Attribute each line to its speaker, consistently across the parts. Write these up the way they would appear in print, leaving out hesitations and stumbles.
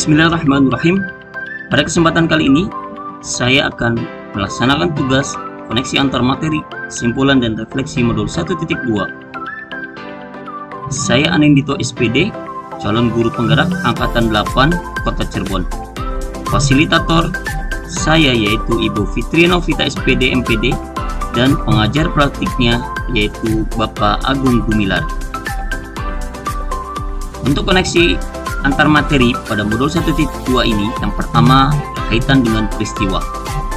Speaker 1: Bismillahirrahmanirrahim. Pada kesempatan kali ini, saya akan melaksanakan tugas koneksi antar materi, kesimpulan dan refleksi modul 1.2. Saya Anindito SPD, calon guru penggerak Angkatan 8 Kota Cirebon. Fasilitator saya yaitu Ibu Fitri Novita SPD MPD dan pengajar praktiknya yaitu Bapak Agung Gumilar. Untuk koneksi antar materi pada modul 1.2 ini, yang pertama berkaitan dengan peristiwa.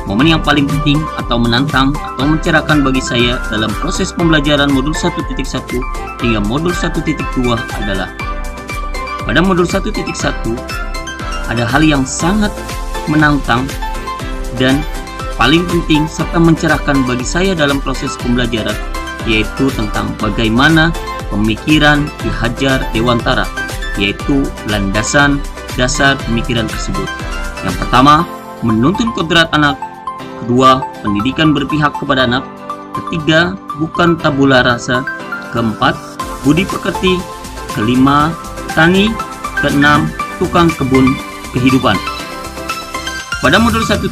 Speaker 1: Momen yang paling penting atau menantang atau mencerahkan bagi saya dalam proses pembelajaran modul 1.1 hingga modul 1.2 adalah pada modul 1.1 ada hal yang sangat menantang dan paling penting serta mencerahkan bagi saya dalam proses pembelajaran, yaitu tentang bagaimana pemikiran Ki Hajar Dewantara, yaitu landasan dasar pemikiran tersebut. Yang pertama, menuntun kodrat anak. Kedua, pendidikan berpihak kepada anak. Ketiga, bukan tabula rasa. Keempat, budi pekerti. Kelima, tani. Keenam, tukang kebun kehidupan. Pada modul 1.2,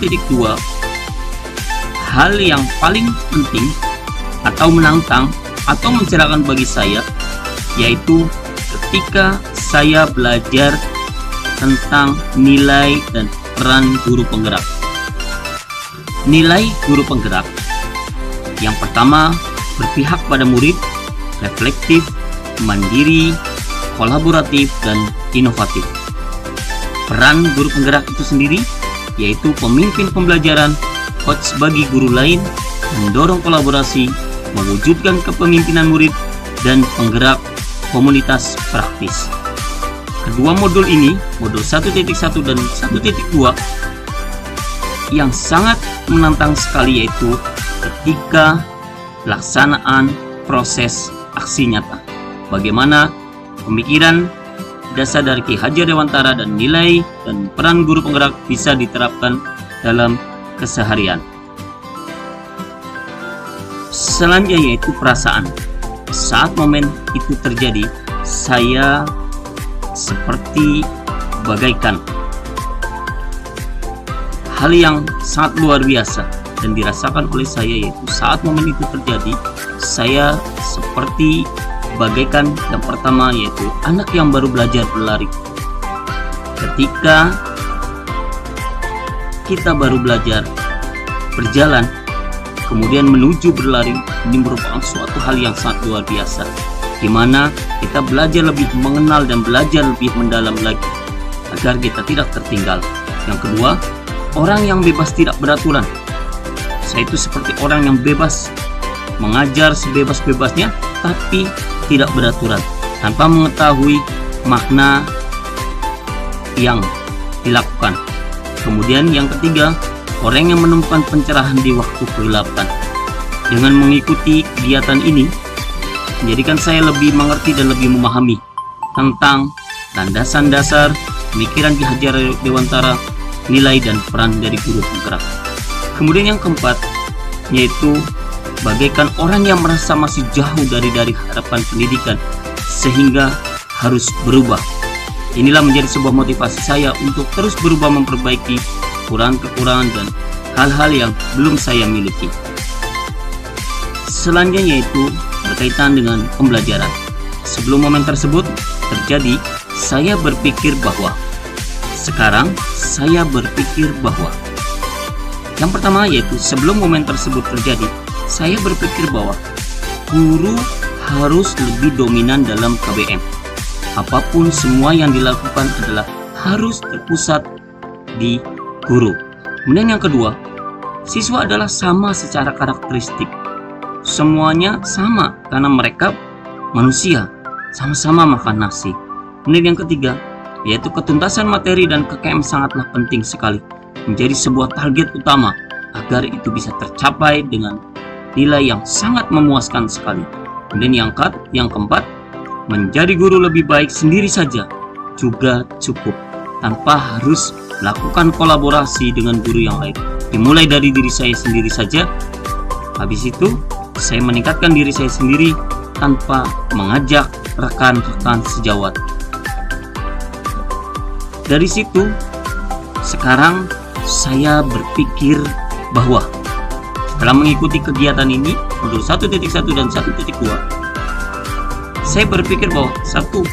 Speaker 1: hal yang paling penting atau menantang atau mencerahkan bagi saya yaitu ketika saya belajar tentang nilai dan peran guru penggerak. Nilai guru penggerak yang pertama, berpihak pada murid, reflektif, mandiri, kolaboratif, dan inovatif. Peran guru penggerak itu sendiri yaitu pemimpin pembelajaran, coach bagi guru lain, mendorong kolaborasi, mewujudkan kepemimpinan murid, dan penggerak komunitas praktis. Kedua modul ini, modul 1.1 dan 1.2, yang sangat menantang sekali yaitu ketika pelaksanaan proses aksi nyata. Bagaimana pemikiran dasar dari Ki Hajar Dewantara dan nilai dan peran guru penggerak bisa diterapkan dalam keseharian. Selanjutnya yaitu perasaan. Saat momen itu terjadi, saya seperti bagaikan hal yang sangat luar biasa dan dirasakan oleh saya, yaitu saat momen itu terjadi, saya seperti bagaikan yang pertama yaitu anak yang baru belajar berlari. Ketika kita baru belajar berjalan kemudian menuju berlari, ini merupakan suatu hal yang sangat luar biasa, di mana kita belajar lebih mengenal dan belajar lebih mendalam lagi agar kita tidak tertinggal. Yang kedua, orang yang bebas tidak beraturan. Saya itu seperti orang yang bebas mengajar sebebas-bebasnya tapi tidak beraturan, tanpa mengetahui makna yang dilakukan. Kemudian yang ketiga, orang yang menemukan pencerahan di waktu kegelapan. Dengan mengikuti kegiatan ini, menjadikan saya lebih mengerti dan lebih memahami tentang landasan dasar pemikiran Ki Hajar Dewantara, nilai dan peran dari guru penggerak. Kemudian yang keempat, yaitu bagaikan orang yang merasa masih jauh dari harapan pendidikan sehingga harus berubah. Inilah menjadi sebuah motivasi saya untuk terus berubah, memperbaiki kekurangan-kekurangan dan hal-hal yang belum saya miliki. Selanjutnya yaitu berkaitan dengan pembelajaran. Sebelum momen tersebut terjadi, saya berpikir bahwa yang pertama yaitu sebelum momen tersebut terjadi, saya berpikir bahwa guru harus lebih dominan dalam KBM. Apapun semua yang dilakukan adalah harus terpusat di guru. Kemudian yang kedua, siswa adalah sama secara karakteristik. Semuanya sama karena mereka manusia, sama-sama makan nasi. Kemudian yang ketiga, yaitu ketuntasan materi dan KKM sangatlah penting sekali, menjadi sebuah target utama agar itu bisa tercapai dengan nilai yang sangat memuaskan sekali. Kemudian yang keempat, menjadi guru lebih baik sendiri saja juga cukup, tanpa harus melakukan kolaborasi dengan guru yang lain. Dimulai dari diri saya sendiri saja, habis itu saya meningkatkan diri saya sendiri tanpa mengajak rekan-rekan sejawat. Dari situ, sekarang saya berpikir bahwa setelah mengikuti kegiatan ini, modul 1.1 dan 1.2, saya berpikir bahwa satu,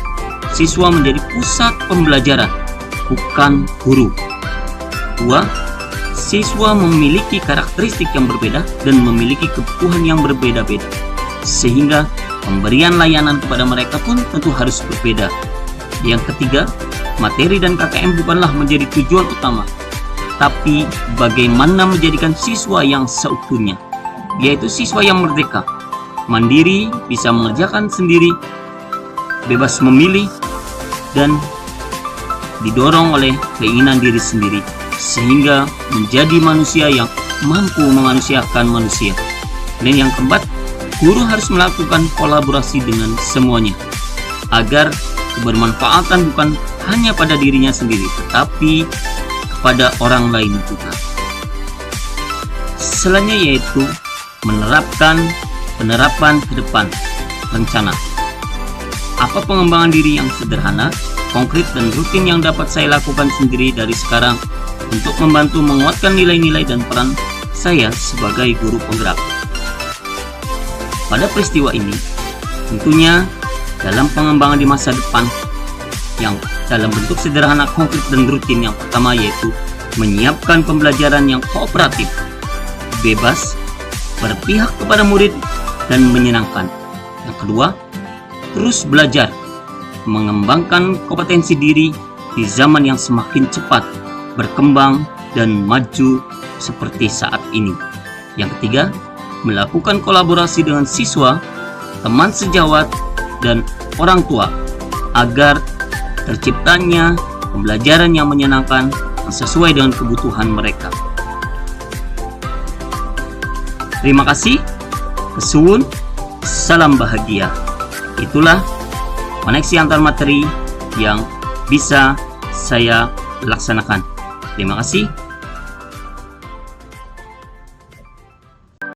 Speaker 1: siswa menjadi pusat pembelajaran, bukan guru. Dua, siswa memiliki karakteristik yang berbeda dan memiliki kebutuhan yang berbeda-beda, sehingga pemberian layanan kepada mereka pun tentu harus berbeda. Yang ketiga, materi dan KKM bukanlah menjadi tujuan utama, tapi bagaimana menjadikan siswa yang seutuhnya, yaitu siswa yang merdeka, mandiri, bisa mengerjakan sendiri, bebas memilih, dan didorong oleh keinginan diri sendiri, sehingga menjadi manusia yang mampu memanusiakan manusia. Dan yang keempat, guru harus melakukan kolaborasi dengan semuanya, agar kebermanfaatan bukan hanya pada dirinya sendiri, tetapi kepada orang lain juga. Selanjutnya yaitu penerapan ke depan rencana. Apa pengembangan diri yang sederhana, konkret, dan rutin yang dapat saya lakukan sendiri dari sekarang untuk membantu menguatkan nilai-nilai dan peran saya sebagai guru penggerak. Pada peristiwa ini, tentunya dalam pengembangan di masa depan yang dalam bentuk sederhana, konkret, dan rutin, yang pertama yaitu menyiapkan pembelajaran yang kooperatif, bebas, berpihak kepada murid, dan menyenangkan. Yang kedua, terus belajar, mengembangkan kompetensi diri di zaman yang semakin cepat berkembang dan maju seperti saat ini. Yang ketiga, melakukan kolaborasi dengan siswa, teman sejawat, dan orang tua agar terciptanya pembelajaran yang menyenangkan yang sesuai dengan kebutuhan mereka. Terima kasih. Kesuwun, salam bahagia. Itulah koneksi antar materi yang bisa saya laksanakan. Terima kasih.